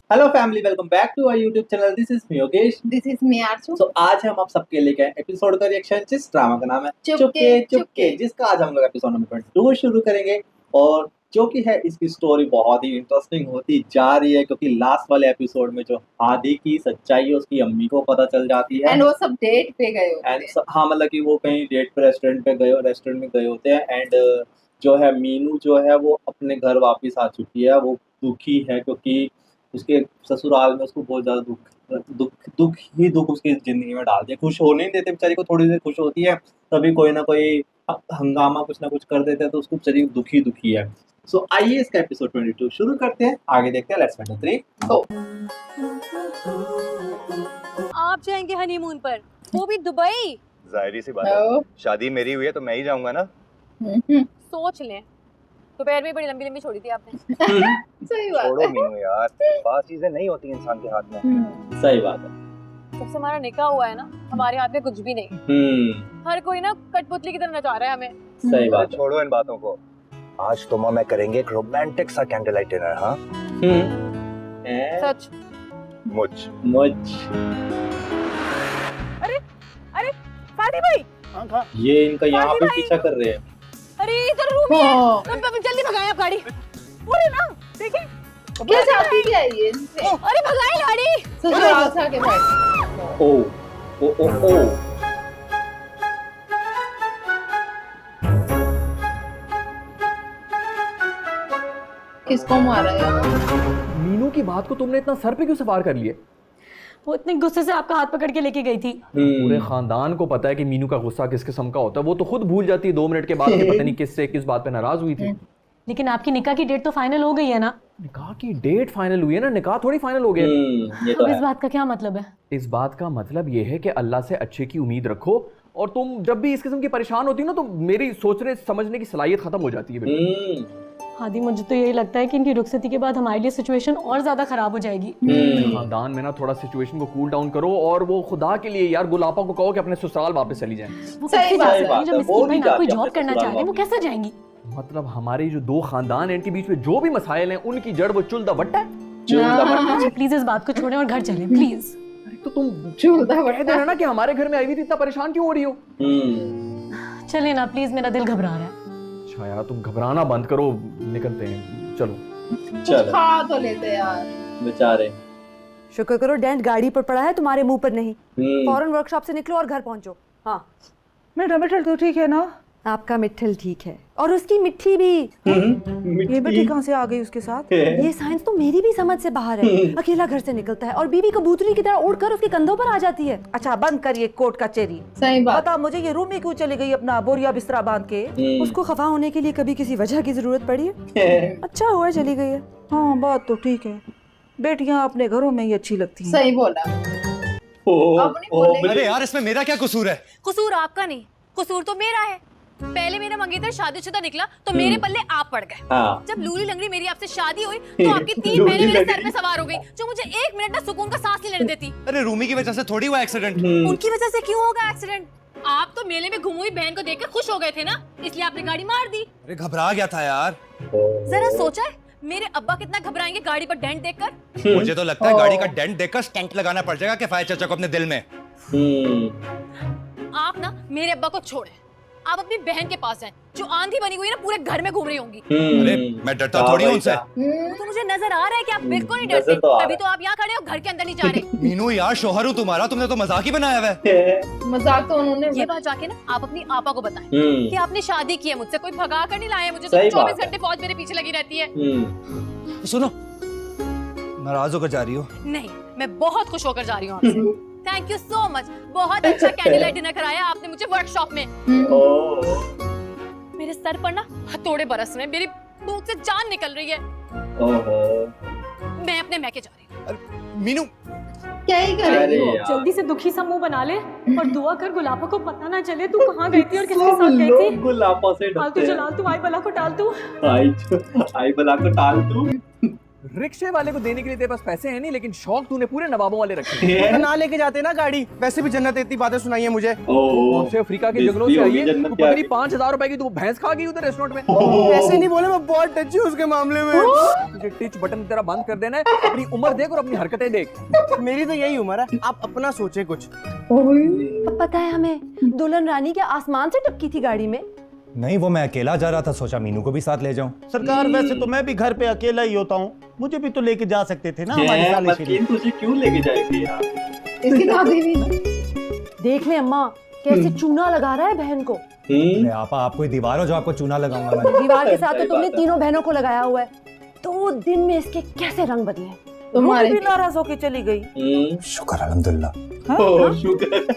Hello family, welcome back to our YouTube channel. This is me Yogesh. This is me Arsu. So आज हम आप सबके लेके आए एपिसोड का रिएक्शन जिस ड्रामा का नाम है चुपके चुपके, जिसका आज हम लोग एपिसोड नंबर 22 शुरू करेंगे। और जो कि है इसकी स्टोरी बहुत ही इंटरेस्टिंग होती जा रही है, क्योंकि लास्ट वाले एपिसोड में जो आदि की सच्चाई है उसकी अम्मी को पता चल जाती है। एंड वो सब डेट पे गए होते हैं। हाँ, मतलब कि वो कहीं डेट पे रेस्टोरेंट में गए होते हैं। एंड जो है मीनू जो है वो अपने घर वापस आ चुकी है। वो दुखी है क्योंकि उसके ससुराल में उसको बहुत ज़्यादा दुख उसकी ज़िंदगी में डाल दिया। खुश होने नहीं देते बेचारी को, थोड़ी देर खुश होती है तभी कोई ना कोई हंगामा कुछ ना कुछ कर देते हैं, तो उसको बेचारी दुखी है। सो आइए इसका एपिसोड 22 शुरू करते हैं, आगे देखते हैं। लेट्स गेट 3 गो। आप जाएंगे हनीमून पर, वो भी दुबई? जाहिर सी बात है, शादी मेरी हुई है तो मैं ही जाऊंगा ना। सोच लें, दोपहर में बड़ी लंबी लंबी छोड़ी थी आपने। सही बात छोड़ो है। मीनू यार, बात चीजें नहीं होती इंसान के हाथ में। सही बात है। जब से हमारा निकाह हुआ है ना, हमारे हाथ में कुछ भी नहीं। हर कोई ना कठपुतली की तरह नचा रहा है हमें। सही बात है। छोड़ो इन बातों को। आज तुम और मैं करेंगे एक रोमांटिक सा कैंडल लाइट डिनर। हाँ सच? मुझ अरे फादी भाई, ये इनका यहाँ पे पीछा कर रहे हैं। अरे इधर रूम में है। जल्दी भगाएं आप गाड़ी। पूरे ना देखिए क्या चाहती क्या है ये इनसे? अरे भगाएं गाड़ी। ससुराल से आके बैठ। ओ किसको मारा यार? मीनू की बात को तुमने इतना सर पे क्यों सवार कर लिए? वो इतने गुस्से से आपका हाथ पकड़ के लेके गई थी। पूरे खानदान को पता है कि मीनू का गुस्सा किस किस्म का होता है। वो तो खुद भूल जाती है 2 मिनट के बाद कि पता नहीं किस बात पे नाराज हुई थी। लेकिन आपकी निकाह की डेट तो फाइनल हो गई है ना? निकाह की डेट फाइनल हुई है ना, निकाह थोड़ी फाइनल हो गया। ये तो अब इस है। बात का क्या मतलब है? इस बात का मतलब ये है कि अल्लाह से अच्छे की उम्मीद रखो। और तुम जब भी इस किस्म की परेशान होती हो ना, तो मेरी सोचने समझने की सलाहियत खत्म हो जाती है बिल्कुल। हादी, मुझे तो यही लगता है कि इनकी रुखसती के बाद हमारे लिए सिचुएशन और ज्यादा खराब हो जाएगी। खानदान में ना थोड़ा सिचुएशन को कूल डाउन करो, और वो खुदा के लिए यार गुलापा को कहो कि अपने ससुराल वापस चली जाएं। वो सही कैसे बात जा है। सकती हैं? जब वो मिस्किन नहीं भाई ना कोई जाती जॉब अपने करना ससुराल चाह रहे हैं, वो वापस। कैसे जाएंगी? मतलब हमारे जो 2 खानदान हैं, इनके बीच में जो भी मसाइल हैं, उनकी जड़ वो चुलदा बट्टा है। अच्छा प्लीज इस बात को छोड़ें और घर चलें प्लीज। अरे तो तुम चूल्हा कह देना ना कि हमारे घर में आई हुई थी, इतना परेशान क्यों हो रही हो? चलें ना प्लीज, मेरा दिल घबरा रहा है। अच्छा यार, तुम घबराना बंद करो, निकलते हैं, चलो। चलो खा तो लेते यार। बेचारे। शुक्र करो डेंट गाड़ी पर पड़ा है, तुम्हारे मुंह पर नहीं। हम्म। फौरन वर्कशॉप से निकलो और घर पहुंचो। हाँ, मेरा मिठल तो ठीक है ना? आपका मिठल ठीक है और उसकी मिट्टी भी। ये मिट्टी कहाँ से आ गई उसके साथ? ये साइंस तो मेरी भी समझ से बाहर है। अकेला घर से निकलता है और बीवी कबूतरी की तरह उड़कर उसके कंधों पर आ जाती है। अच्छा बंद करिए कोर्ट का चेरी। सही बात। बता मुझे, ये रूम में क्यों चली गई अपना बोरिया बिस्तरा बांध के? उसको खफा होने के लिए कभी किसी वजह की जरूरत पड़ी है? अच्छा हुआ चली गई है। हाँ बात तो ठीक है, बेटियां अपने घरों में ही अच्छी लगती हैं। सही बोला। अब नहीं बोलेंगे। अरे यार, इसमें मेरा क्या कसूर है? कसूर आपका नहीं, कसूर तो मेरा है। पहले मेरा मंगेतर शादीशुदा निकला तो मेरे पल्ले आप पड़ गए। हाँ। जब लूली लंगड़ी मेरी आपसे शादी हुई तो आपकी 3 बहनें मेरे सर पे सवार हो गई, जो मुझे 1 मिनट ना सुकून का सांस नहीं लेने देती। अरे रूमी की वजह से थोड़ी हुआ एक्सीडेंट। उनकी वजह से क्यों होगा एक्सीडेंट? आप तो मेले में घुमी हुई बहन को देखकर खुश हो गए थे ना, इसलिए आपने गाड़ी मार दी। अरे घबरा गया था यार। जरा सोचा है मेरे अब्बा कितना घबराएंगे गाड़ी पर डेंट देखकर? मुझे तो लगता है गाड़ी का डेंट देखकर स्टंट लगाना पड़ जाएगा किफायत चाचा को अपने दिल में। आप ना मेरे अब्बा को छोड़े, आप अपनी बहन के पास हैं, जो आंधी बनी हुई है ना पूरे घर में घूम रही होंगी। अरे मैं डरता थोड़ी हूँ उनसे। वो तो मुझे नजर आ रहा है कि आप बिल्कुल नहीं नजर डरते, तो आ रहा तभी है। तो आप यहाँ खड़े हो, घर के अंदर नहीं जा रहे। मीनू यार, शोहर हूँ तुम्हारा, तुमने तो मजाक ही बनाया हुआ है। मजाक तो उन्होंने ये बात जाके ना आप अपनी आपा को बताएं कि आपने शादी की है मुझसे, कोई भगा कर नहीं लाया मुझे। तो सही 24 बात है। घंटे फौज मेरे पीछे लगी रहती है। तो सुनो, नाराज होकर जा रही हो? नहीं, मैं बहुत खुश होकर जा रही हूँ आपसे। थैंक यू सो मच, बहुत अच्छा कैंडल लाइट डिनर कराया आपने मुझे वर्कशॉप में। मेरे सर पर ना हथौड़े बरस रहे हैं, मेरी भूख से जान निकल रही है। मैं अपने मैके जा रही हूँ। मीनू क्या ही करेगी वो? जल्दी से दुखी सा मुंह बना ले और दुआ कर गुलाबा को पता ना चले तू कहाँ गई थी और किसके साथ गई थी। गुलाबा से फालतू डरते चलाल तू, आई बला को टाल तू। हैं। आई बला को टाल तू। रिक्शे वाले को देने के लिए तेरे पास पैसे हैं नहीं, लेकिन शौक तूने पूरे नवाबों वाले रखे हैं। ना लेके जाते ना गाड़ी, वैसे भी जन्नत इतनी बातें सुनाई है मुझे। कौन से अफ्रीका के जंगलों से आई है? तू पता नहीं 5,000 रुपए की तू भैंस खा गई उधर रेस्टोरेंट में। ऐसे नहीं बोले, मैं बहुत टच हूँ उसके मामले में। तुझे टिच बटन तेरा बंद कर देना है, अपनी उम्र देख और अपनी हरकतें देख। मेरी तो यही उम्र है, आप अपना सोचे कुछ। अब पता है हमें, दुल्हन रानी क्या आसमान से टपकी थी गाड़ी में? नहीं, वो मैं अकेला जा रहा था, सोचा मीनू को भी साथ ले जाऊं। सरकार वैसे तो मैं भी घर पे अकेला ही होता हूँ, मुझे भी तो लेके जा सकते थे ना हमारी साले शरीफ। तुझे क्यों लेके जाएगी यार? इसकी दादी भी देख ले अम्मा कैसे चूना लगा रहा है बहन को। अरे आपा, आप कोई दीवार हो जो आपको चूना लगाऊंगा मैं? दीवार के साथ तो तुमने तीनों बहनों को लगाया हुआ है। 2 दिन में इसके कैसे रंग बदले। तुम्हारे भी नाराज होके चली गई। शुक्र अल्हम्दुलिल्लाह। ओह शुक्र।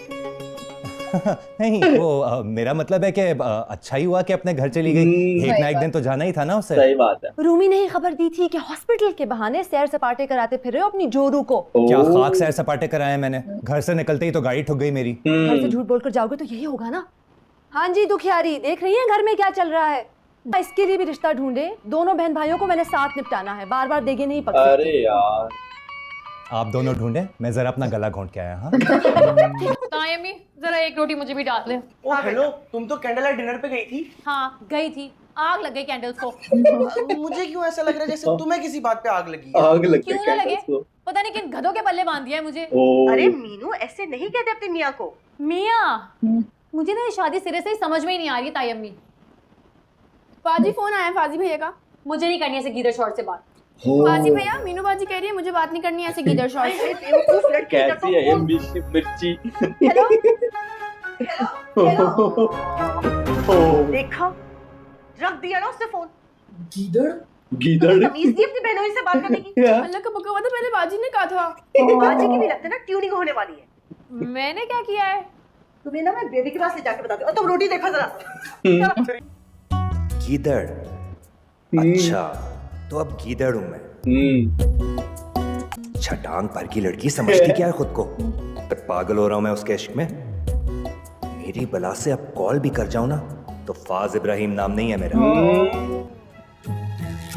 नहीं वो मेरा मतलब है कि अच्छा ही हुआ कि अपने घर चली गई। एक ना एक दिन तो जाना ही था ना उससे। सही बात है। रूमी ने ही खबर दी थी कि हॉस्पिटल के बहाने सैर सपाटे कराते फिर रहे हो अपनी जोरू को। क्या खाक सैर सपाटे कराए मैंने? घर से निकलते ही तो गाड़ी ठुक गई मेरी। घर से झूठ बोलकर जाओगे तो यही होगा ना। हाँ जी दुखियारी, देख रही है घर में क्या चल रहा है। इसके लिए भी रिश्ता ढूंढे। दोनों बहन भाइयों को मैंने साथ निपटाना है, बार बार देगे नहीं पक सकते। अरे यार आप दोनों ढूंढे, मैं जरा अपना गला घोंट के आया। हाँ तायमी जरा एक रोटी मुझे भी डाल दे। ओ हेलो, तुम तो कैंडल लाइट डिनर पे गई थी। हाँ गई थी, आग लग गई कैंडल्स को। मुझे क्यों ऐसा लग रहा है जैसे तुम्हें किसी बात पे आग लगी है? आग लग क्यों ना लगे, पता नहीं किन गधों के पल्ले बांध दिया है मुझे। अरे मीनू ऐसे नहीं कहते अपनी मियाँ को। मियाँ, मुझे ना ये शादी सिरे से ही समझ में ही नहीं आ रही ताई अम्मी। फाजी फोन आया फाजी भैया का। मुझे नहीं करनी ऐसे गीदड़ शॉर्ट से बात। फाजी भैया, मीनू बाजी कह रही है मुझे बात नहीं करनी ऐसे गीदड़ शॉर्ट से। कैसी है ये मिर्ची? हेलो ओह, देखा, रख दिया ना उसने फोन। गीदड़ तमीज दी अपनी बहनों से बात करने की। अल्लाह का बका हुआ था, पहले बाजी ने कहा था। बाजी की भी लगता है ना ट्यूनिंग होने वाली है। मैंने क्या किया है? तुम्हें ना मैं बेबी के पास ले जाके बताती हूँ। और तुम रोटी देखा जरा। गीदड़। अच्छा, तो अब गीदड़ हूं मैं। अच्छा, टांग भर की लड़की समझती क्या है खुद को? पर पागल हो रहा हूं मैं उसके इश्क में। मेरी बला से अब कॉल भी कर जाऊं ना तो फाज इब्राहिम नाम नहीं है मेरा।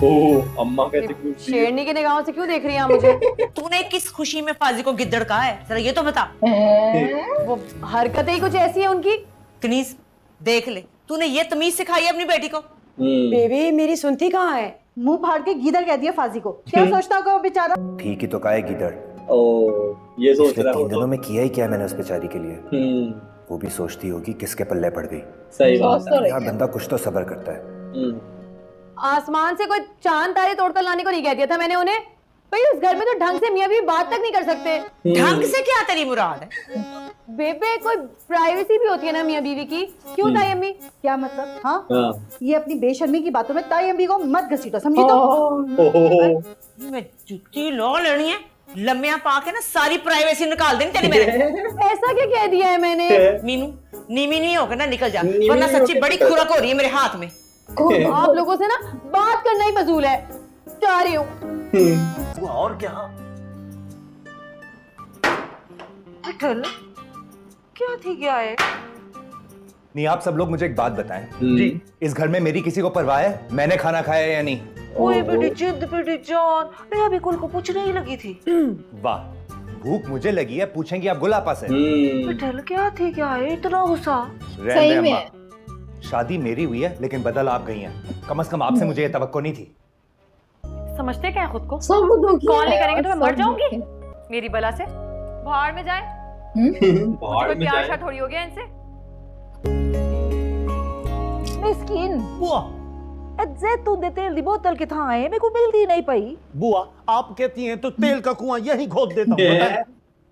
ओह अम्मा कैसे पूछती है? शेरनी के निगाहों से क्यों देख रही है मुझे? तूने किस खुशी में फाजी को गिद्दड़ कहा है, जरा ये तो बता। वो हरकतें ही कुछ ऐसी है उनकी। तमीज देख ले, तूने ये तमीज सिखाई है अपनी बेटी को? बेबी मेरी सुनती कहाँ है? मुंह फाड़ के गीदड़ कह दिया फाजी को। क्या सोचता होगा वो बेचारा? ठीक ही तो कहा है गीदड़। ओह ये सोच पिछले रहा 3 दिनों हूँ। में किया ही क्या मैंने उस बेचारी के लिए? वो भी सोचती होगी किसके पल्ले पड़ गई। सही बात है। यार बंदा कुछ तो सब्र करता है। आसमान से कोई चांद तारे तोड़कर लाने को नहीं कह दिया था मैंने उन्हें। भाई उस घर में तो ढंग से मियाँ बीवी बात तक नहीं कर सकते। ढंग से क्या तेरी मुराद है? बेबे कोई प्राइवेसी भी होती है ना मियाँ बीवी की। क्यों ताई अम्मी? क्या मतलब? हाँ, हाँ। ये अपनी बेशर्मी की बातों में ताई अम्मी को मत घसीटो, समझी तो? ओह मैं जुत्ती लो लेनी है, लम्बियां पा के ना सारी प्राइवेसी निकाल देनी तेरी मेरे। ऐसा क्या कह दिया है मैंने? मीनू नीमी नहीं होकर ना निकल जा, वरना सच्ची बड़ी खुराक हो रही है मेरे हाथ में। आप लोगों से ना बात करना ही फजूल है। जा रही हूँ। और क्या? क्या थी क्या है? नहीं, आप सब लोग मुझे एक बात बताएं जी, इस घर में मेरी किसी को परवाह है मैंने खाना खाया या नहीं? ओए बेटी जिद, बेटी जान, मैं अभी कुल को पूछने ही लगी थी। वाह, भूख मुझे लगी है, पूछेंगी आप गुलापा से। बेटल क्या थी क्या है, इतना गुस्सा? रहने दे अम्मा, शादी मेरी हुई है लेकिन बदल आप गई हैं। कम से कम आपसे मुझे ये तवक्को नहीं थी। समझते क्या है खुद को? सब दुखी कॉल नहीं है करेंगे तो मैं और मर सब जाऊंगी दुखी है। मेरी बला से। भाड़ में जाए, मुझे बाहर कोई में प्यार जाए। शायद थोड़ी हो गया इनसे। मिस्किन बुआ, जैतून दे तेल दी बोतल किथा है, मेरे को मिलती नहीं पई। बुआ आप कहती हैं तो तेल का कुआं यही खोद देता हूँ। पता है?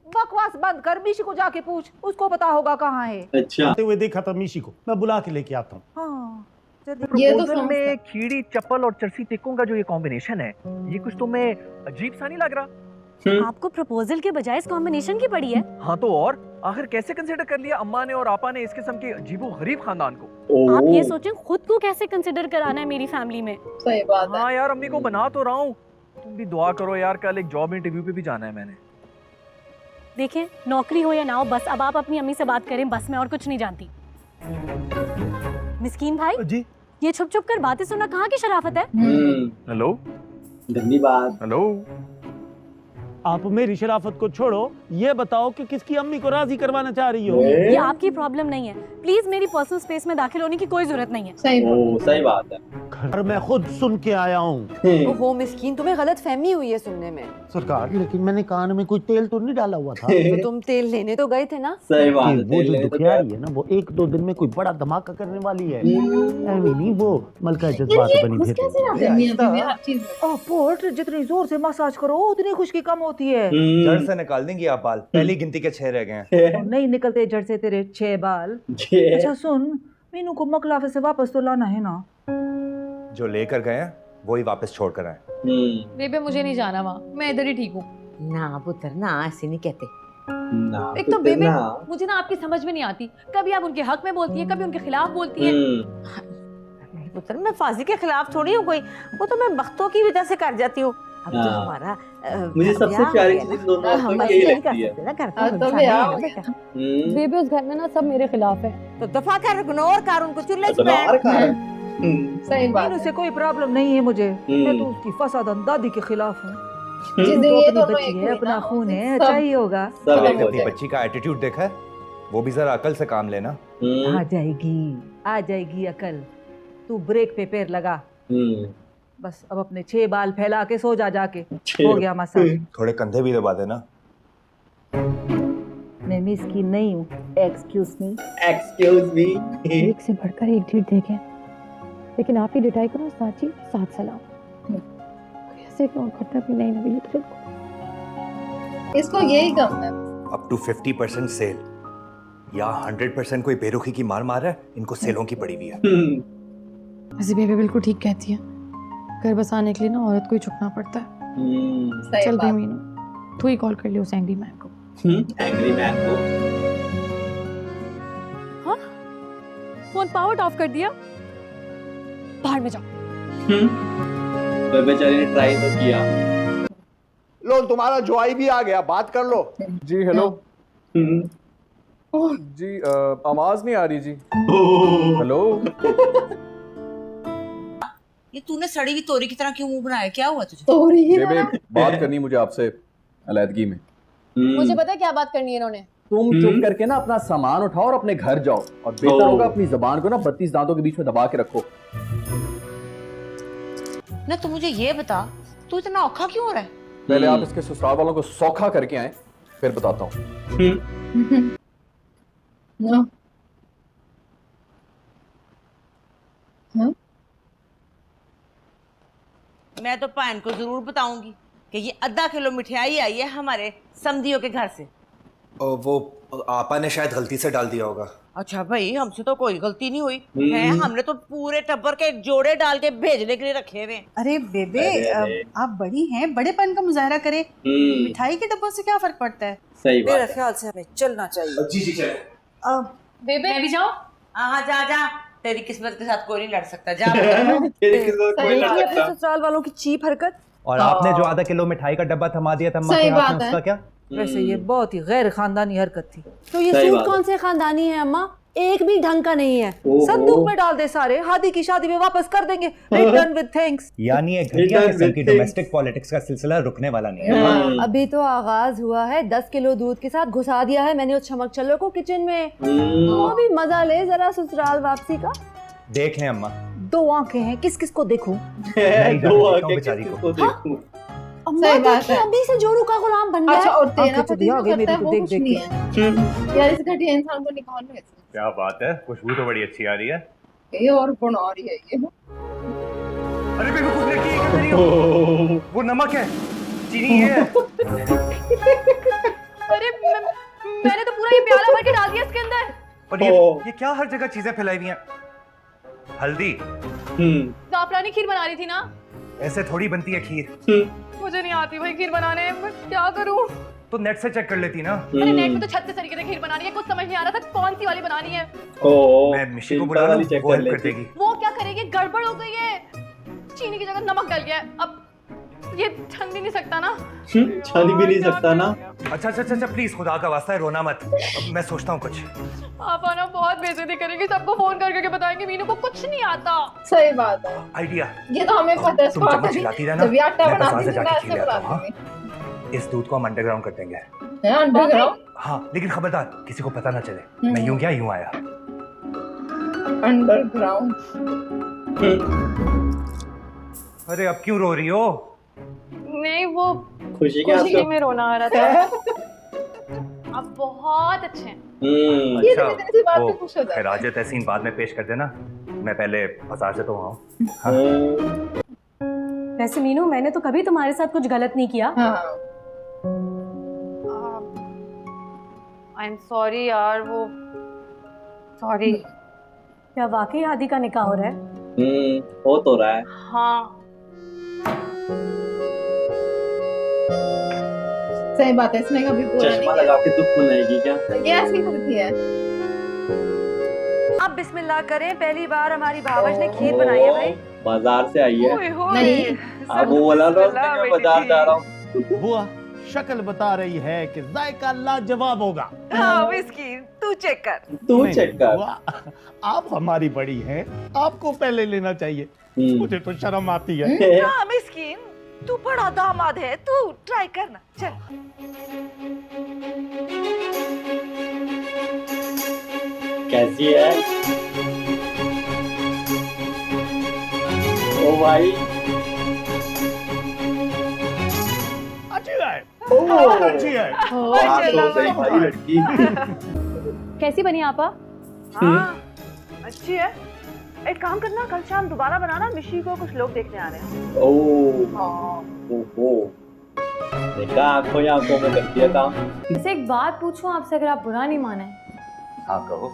बकवास बंद कर, मीशी को जाके पूछ, उसको पता होगा कहाँ है। अच्छा आते हुए देखा था मीशी को, मैं बुला के लेके आता हूँ। हाँ, ये तो प्रपोजल समझता में खीड़ी चप्पल और चरसी टिक्कों का जो ये कॉम्बिनेशन है, ये कुछ तुम्हें अजीब सा नहीं लग रहा? आपको प्रपोजल के बजाय इस कॉम्बिनेशन की पड़ी है। हाँ तो और आखिर कैसे कंसिडर कर लिया अम्मा ने और आपा ने इस किस्म के अजीबो गरीब खानदान को? आप ये सोचें खुद को कैसे कंसिडर कराना है मेरी फैमिली में। सही बात है। हाँ यार, अम्मी को बना तो रहा हूँ, तुम भी दुआ करो यार, कल एक जॉब इंटरव्यू पे भी जाना है मैंने। देखें नौकरी हो या ना हो, बस अब आप अपनी अम्मी से बात करें, बस मैं और कुछ नहीं जानती। मिस्कीन भाई जी ये छुप छुप कर बातें सुनना कहाँ की शराफत है? हेलो, धन्यवाद। हेलो। आप मेरी शराफत को छोड़ो, ये बताओ कि किसकी अम्मी को राजी करवाना चाह रही हो? ये आपकी प्रॉब्लम नहीं है, प्लीज मेरी पर्सनल स्पेस में दाखिल होने की कोई जरूरत नहीं है। सही बात है। घर मैं खुद सुन के आया हूँ। ओहो मिस्कीन, तुम्हें गलत फहमी हुई है सुनने में। सरकार, लेकिन मैंने कान में कोई तेल तो नहीं डाला हुआ था। तो तुम तेल लेने तो गए थे ना। सही बात है। वो जो दुखियारी है ना, वो 1-2 दिन में कोई बड़ा धमाका करने वाली है। नहीं, वो मलका जज्बात बनी फिर। ओह पोर्ट, जितनी जोर से मसाज करो उतनी खुशकी कम होती है। जड़ से निकाल देंगी आप बाल, पहली गिनती के 6 रह गए हैं। नहीं निकलते जड़ से तेरे 6 बाल। अच्छा सुन, मीनू को मकलाफे से वापस तो लाना है ना। जो लेकर गए हैं वही वापस छोड़ कर आए। बेबे मुझे नहीं जाना वहाँ, मैं इधर ही ठीक हूँ। ना पुत्र ना, ऐसे नहीं कहते। एक तो बेबे मुझे ना आपकी समझ में नहीं आती, कभी आप उनके हक में बोलती है, कभी उनके खिलाफ बोलती है। पुत्र मैं फाजी के खिलाफ थोड़ी हूँ कोई, वो तो मैं बख्तों की वजह से कर जाती हूँ। अब तो हमारा मुझे सबसे प्यारी चीज दोनों हम में यही नहीं लगती है। कर सकते ना, करते बेबे उस घर में ना सब मेरे खिलाफ है। तो दफा कर, इग्नोर कर उनको, चुल्ले से बैठ। सही बात मीनू से कोई प्रॉब्लम नहीं है मुझे, मैं तो उसकी फसादन दादी के खिलाफ हूँ। तो अपनी बच्ची है, अपना खून है, चाहिए होगा। अपनी बच्ची का एटीट्यूड देखा है, वो भी जरा अकल से काम लेना। आ जाएगी अकल। तू ब्रेक पे पैर लगा, बस अब अपने 6 बाल फैला के सो जा जाके, हो गया मसाज। थोड़े कंधे भी दबा देना। मैं मिस्किन नहीं हूँ, एक्सक्यूज मी। एक से बढ़कर एक ढीठ देखे, लेकिन आप ही डिटाई करो साची साथ सलाम। कैसे क्यों खट्टा भी नहीं नबी लिटरल इसको यही कम है। अप टू 50% सेल या 100% कोई बेरुखी की मार रहा है, इनको सेलों की पड़ी हुई है। वैसे बेबी बिल्कुल ठीक कहती है, घर बसाने के लिए ना औरत को ही झुकना पड़ता है। चल भाई मीनू, तू ही कॉल कर लियो उस एंग्री मैन को। एंग्री मैन को। हाँ, फोन पावर ऑफ कर दिया, बाहर में जाओ। बेचारी ने ट्राई तो किया। लो तुम्हारा जवाई भी आ गया, बात कर लो। जी हेलो। जी आवाज नहीं आ रही जी। हेलो। ये तूने सड़ी हुई तोरी की तरह क्यों मुंह बनाया, क्या हुआ तुझे? बेबे बात करनी मुझे आपसे अलैदगी में। मुझे पता है क्या बात करनी है इन्होंने। तुम चुप करके ना अपना सामान उठाओ और अपने घर जाओ, और बेहतर होगा अपनी जबान को ना 32 दांतों के बीच में दबा के रखो। ना तू मुझे ये बता, तू इतना औखा क्यों हो रहा है? पहले आप इसके ससुराल वालों को सौखा करके आए, फिर बताता हूँ। मैं तो पान को जरूर बताऊंगी कि ये आधा किलो मिठाई आई है हमारे समधियों के घर से। वो आपा ने शायद गलती से डाल दिया होगा। अच्छा भाई, हमसे तो कोई गलती नहीं हुई है, हमने तो पूरे टब्बर के जोड़े डाल के भेजने के लिए रखे हुए। अरे बेबे, आप बड़ी हैं, बड़ेपन का मुजाहरा करें। मिठाई के डब्बों से क्या फर्क पड़ता है? सही बात मेरे ख्याल से हमें चलना चाहिए। जी चले। बेबे मैं भी जाऊँ? हाँ जा जा, तेरी किस्मत के साथ कोई नहीं लड़ सकता, जा। अपने ससुराल वालों की चीप हरकत। और आपने जो आधा किलो मिठाई का डब्बा थमा दिया था अम्मा के हाथ में, उसका क्या? वैसे ये बहुत ही गैर खानदानी हरकत थी। तो ये सूट कौन से खानदानी है अम्मा? एक भी ढंग का नहीं है। संदूक में डाल दे सारे, हादी की शादी में वापस कर देंगे। Return with thanks. यानी ये घटिया किस्म की डोमेस्टिक पॉलिटिक्स का सिलसिला रुकने वाला नहीं है। अभी तो आगाज हुआ है। 10 किलो दूध के साथ घुसा दिया है मैंने उस चमक चलो को किचन में। वो भी मजा ले जरा ससुराल वापसी का। देख लें अम्मा, 2 आंखें हैं, किस किस को देखूं? बेचारी को देखूं। अम्मा देखिए, अभी से जोरू का गुलाम बन गया। अच्छा, और तेरा आंखें चुदी आ गई मेरी तो देख देख के। यार इस घटिया इंसान को निकाल लो। क्या बात है, खुशबू तो बड़ी अच्छी आ रही है। ये और कौन आ रही है ये? अरे बेबी कुछ नहीं किया कर रही हो? वो नमक है, चीनी है। अरे मैंने तो पूरा ये प्याला भर के डाल दिया इसके अंदर। और ये क्या हर जगह चीजें फैलाई हुई हैं? हल्दी। जाफरानी खीर बना रही थी ना? ऐसे थोड़ी बनती है खीर। मुझे नहीं आती भाई खीर बनाने, मैं क्या करूं? तो नेट से चेक कर लेती ना। अरे नेट में तो 36 तरीके से खीर बनानी है, कुछ समझ नहीं आ रहा था कौन सी वाली बनानी है। मैं मिशी को बुला लूं, वो हेल्प कर देगी। वो क्या करेगी, गड़बड़ हो गई है, चीनी की जगह नमक डल गया है। अब ये छन भी नहीं सकता ना। छन भी नहीं सकता ना। अच्छा अच्छा अच्छा प्लीज खुदा का वास्ता है रोना मत, मैं सोचता हूँ कुछ। आप ना बहुत बेइज्जती करेंगे, सबको फोन कर करके बताएंगे मीनू को कुछ नहीं आता। सही बात है, आइडिया, ये तो हमें पता है। तुम चम्मच खिलाती रहना, जब ये आटा मैं बाजार बनाती से थी ना जाके ऐसे खिला आता हूँ। बनाती इस दूध को हम अंडरग्राउंड कर देंगे। थी। अंडरग्राउंड? हाँ लेकिन खबरदार किसी को पता ना चले मैं यूं गया यूं आया। अंडरग्राउंड। अरे अब क्यों रो रही हो? नहीं वो खुशी के खुशी आंसू। में रोना आ रहा था। आप बहुत अच्छे हैं। ये तो इतनी सी बात पे खुश हो जाता है। खैराज तहसीन बाद में पेश कर देना, मैं पहले बाजार से तो आऊँ। वैसे मीनू मैंने तो कभी तुम्हारे साथ कुछ गलत नहीं किया। हाँ। आई एम सॉरी यार, वो सॉरी। क्या वाकई हादी का निकाह हो रहा है? हो तो रहा है। हाँ सही बात है, इसने कभी बोला नहीं। चश्मा लगा के दुख मनाएगी क्या? ये ऐसी करती है। अब बिस्मिल्लाह करें, पहली बार हमारी भावज ने खीर बनाई है भाई। बाजार से आई है। नहीं, अब वो बोला था मैं बाजार जा रहा हूँ। बुआ शक्ल बता रही है कि जायका लाजवाब होगा। हाँ मिस्कीन, तू चेक कर। तू नहीं, चेक कर। बुआ, आप हमारी बड़ी हैं, आपको पहले लेना चाहिए। मुझे तो शर्म आती है। हाँ मिस्कीन, तू बड़ा दामाद है, तू ट्राई करना चल। कैसी है? ओ भाई अच्छी है, बहुत अच्छी है। भाई लड़की। कैसी बनी आपा? हाँ अच्छी है। एक काम करना, कल शाम दोबारा बनाना, मिशी को कुछ लोग देखने आ रहे हैं। ओहो देखा, आंखों ही आंखों में कर दिया काम। वैसे एक बात पूछूं आपसे, अगर आप बुरा नहीं माने। हाँ कहो।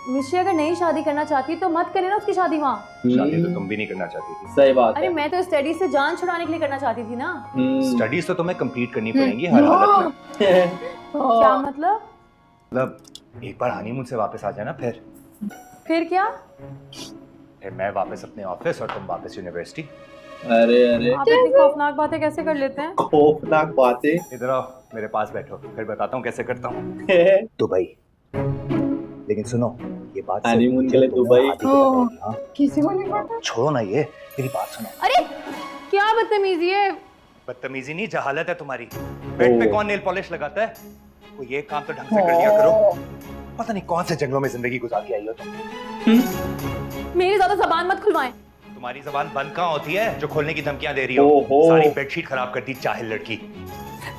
मिशी अगर नहीं शादी करना चाहती तो मत करे ना उसकी शादी वहाँ। शादी तो तुम भी नहीं करना चाहती थी। सही बात अरे है। मैं तो स्टडी से जान छुड़ाने के लिए करना चाहती थी ना। स्टडीज तो तुम्हें कंप्लीट करनी पड़ेंगी हर हालत में। क्या मतलब? मतलब एक बार हनीमून से वापस आ जाना, फिर क्या? फिर मैं वापस अपने ऑफिस और तुम वापस यूनिवर्सिटी। अरे अरे आप इतनी खौफनाक बातें कैसे कर लेते हैं? खौफनाक बातें। इधर आओ मेरे पास बैठो, फिर बताता हूँ कैसे करता हूँ। दुबई। लेकिन सुनो ये बात हनीमून के लिए दुबई। किसी को नहीं पता। छोड़ो ना ये, मेरी बात सुनो। अरे क्या बदतमीजी है। बदतमीजी नहीं, जहालत है तुम्हारी। बेड पे कौन नेल पॉलिश लगाता है? कोई ये काम तो ढंग से कर लिया करो। पता नहीं कौन से जंगलों में जिंदगी गुजार के आई हो तुम। मेरी ज्यादा जबान मत खुलवाएं। तुम्हारी जबान बंद कहाँ होती है जो खोलने की धमकियां दे रही हो? सारी बेडशीट खराब कर दी जाहिल लड़की।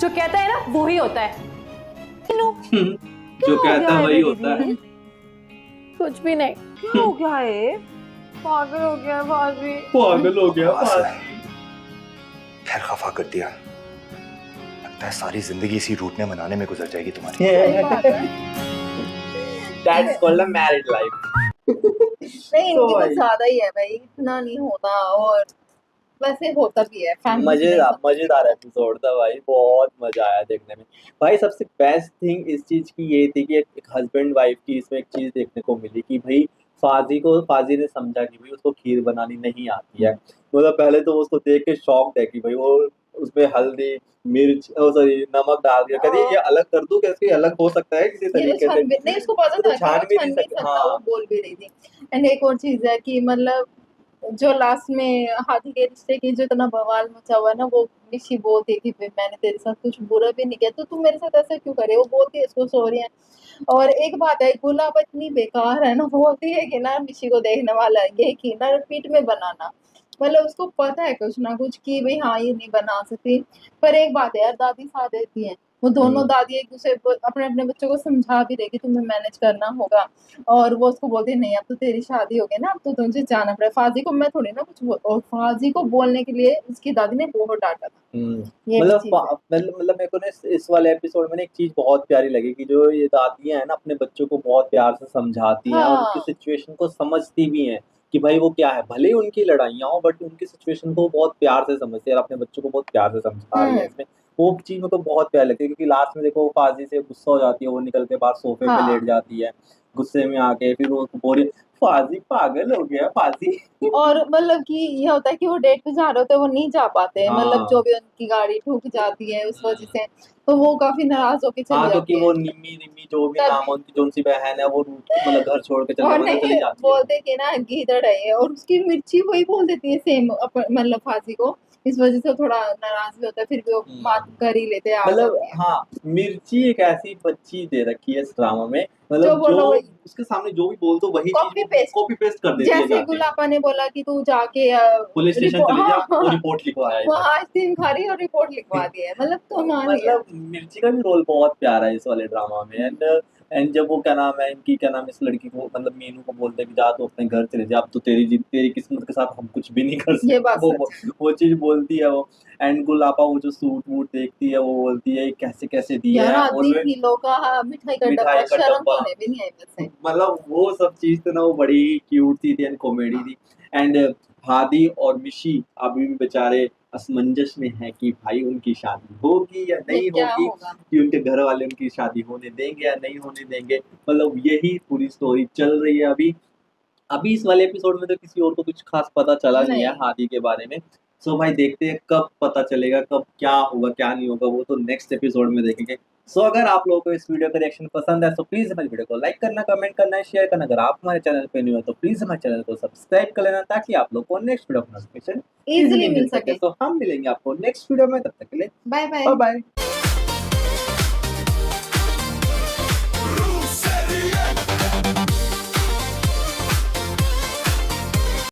जो कहता है ना वो ही होता है। जो कहता है वही होता है। कुछ भी नहीं। क्या हो गया है? पागल हो गया बाजी। पागल हो गया। खैर खफा कर दिया, लगता है सारी जिंदगी इसी रूट में मनाने में गुजर जाएगी तुम्हारी। That's called a married life. नहीं, इनकी तो ज्यादा ही है भाई, इतना नहीं होता। और वैसे होता भी है। मजेदार एपिसोड था भाई, बहुत मजा आया देखने में भाई। सबसे बेस्ट थिंग इस चीज की ये थी कि एक हस्बैंड वाइफ की इसमें एक चीज देखने को मिली कि भाई फाजी ने समझा कि भाई उसको खीर बनानी नहीं आती है। मतलब पहले तो उसको देख के शॉक है कि भाई वो उसमें हल्दी मिर्च सॉरी नमक डाल दिया। कहती ये अलग कर दूं, कैसे अलग हो सकता है किसी तरीके से? नहीं, उसको पता था, छान भी नहीं सकती। वो बोल भी रही थी। एंड एक और चीज है कि मतलब जो लास्ट में हाथी के रिश्ते की जो इतना बवाल मचा हुआ है ना, वो मिशी बोलती है कि मैंने तेरे साथ कुछ बुरा भी नहीं किया तो तू मेरे साथ ऐसा क्यों करे। वो बोलती है इसको सॉरी है। और एक बात है, गुलाब इतनी बेकार है ना, बोलती है कि ना मिशी को देखने वाला ये कि ना रिपीट में बनाना। मतलब उसको पता है कुछ ना कुछ कि भाई हाँ ये नहीं बना सकती। पर एक बात है यार, दादी साथ देती है। वो दोनों दादी एक दूसरे को अपने अपने बच्चों को समझा भी रही कि तुम्हें मैनेज करना होगा। और वो उसको बोलती है नहीं अब तो तेरी शादी हो गई ना, अब तो तुझे जाना पड़ेगा। फाजी को मैं थोड़ी ना कुछ और फाजी को बोलने के लिए उसकी दादी ने बहुत डांटा था। मतलब मेरे को ना इस वाले एपिसोड में एक चीज बहुत प्यारी लगी कि जो ये दादियां हैं ना अपने बच्चों को बहुत प्यार से समझाती हैं और उनकी सिचुएशन को समझती भी हैं कि भाई वो क्या है। भले ही उनकी लड़ाइयाँ हो बट उनकी सिचुएशन को बहुत प्यार से समझती है और अपने बच्चों को बहुत प्यार से समझा रही है। इसमें वो चीज मेरे को बहुत प्यारी लगती है क्योंकि लास्ट में देखो फाजी से गुस्सा हो जाती है, वो निकल के बाहर सोफे पे लेट जाती है गुस्से में आके। फिर वो बोरी फाजी पागल हो गया फाजी। और मतलब कि ये होता है कि वो डेट पे जा रहे होते हैं, वो नहीं जा पाते हैं, मतलब हाँ। जो भी उनकी गाड़ी ठुक जाती है उस वजह से, तो वो काफी नाराज होके चली हाँ, जाती क्योंकि है। वो निम्मी जो भी तभी नाम है उनकी, जो उनकी बहन है, वो मतलब घर छोड़ के और चली नहीं जाती है। बोलते कि ना गीदड़ है ये, और उसकी मिर्ची वही बोल देती है सेम मतलब फाजी को, इस वजह से वो थोड़ा नाराज भी होता है, फिर भी वो बात कर ही लेते हैं, आ मतलब जाती है। हाँ, मिर्ची एक ऐसी बच्ची दे रखी है इस ड्रामा में, जो मतलब बोलो जो वही। उसके सामने जो भी बोल दो वही कॉपी चीज पेस्ट कॉपी पेस्ट कर देती है जैसे जाके। गुलाबा ने बोला कि तू जाके पुलिस स्टेशन रिपो चली जा हाँ, और रिपोर्ट लिखवाया वो इधर। आइसक्रीम खा रही है और रिपोर्ट लिखवा दी है, मतलब कमाल ही है। मतलब मिर्ची का भी रोल बहुत प्यारा है इस वाले ड्रामा में। एंड जब वो क्या नाम है इनकी, क्या नाम, इस लड़की को मतलब मीनू को बोलते हैं कि जा तू अपने घर चले जा, अब तो तेरी किस्मत के साथ हम कुछ भी नहीं कर सकते। ये बात वो चीज बोलती है वो। एंड गुलाबा वो जो सूट वूट देखती है, वो बोलती है कैसे कैसे दिए यार हैं, आधी किलो का मिठाई का डब्बा, शर्म तो उन्हें भी नहीं आई वैसे। मतलब वो सब चीज तो ना वो बड़ी क्यूट थी एंड कॉमेडी थी। एंड हादी और मिशी अभी भी बेचारे असमंजस में है कि भाई उनकी शादी होगी या नहीं क्या होगी, होगा? कि उनके घर वाले उनकी शादी होने देंगे या नहीं होने देंगे। मतलब यही पूरी स्टोरी चल रही है अभी। अभी इस वाले एपिसोड में तो किसी और को कुछ खास पता चला नहीं है नहीं। हादी के बारे में। सो भाई देखते हैं कब पता चलेगा, कब क्या होगा क्या नहीं होगा, वो तो नेक्स्ट एपिसोड में देखेंगे। सो अगर आप लोगों को इस वीडियो का रिएक्शन पसंद है तो प्लीज हमारे वीडियो को लाइक करना, कमेंट करना, शेयर करना। अगर आप हमारे चैनल पे न्यू हो तो प्लीज हमारे चैनल को सब्सक्राइब कर लेना, ताकि आप लोग को नेक्स्ट वीडियो का नोटिफिकेशन इजीली मिल सके। तो हम मिलेंगे आपको नेक्स्ट वीडियो में, तब तक के लिए बाय बाय। बाय।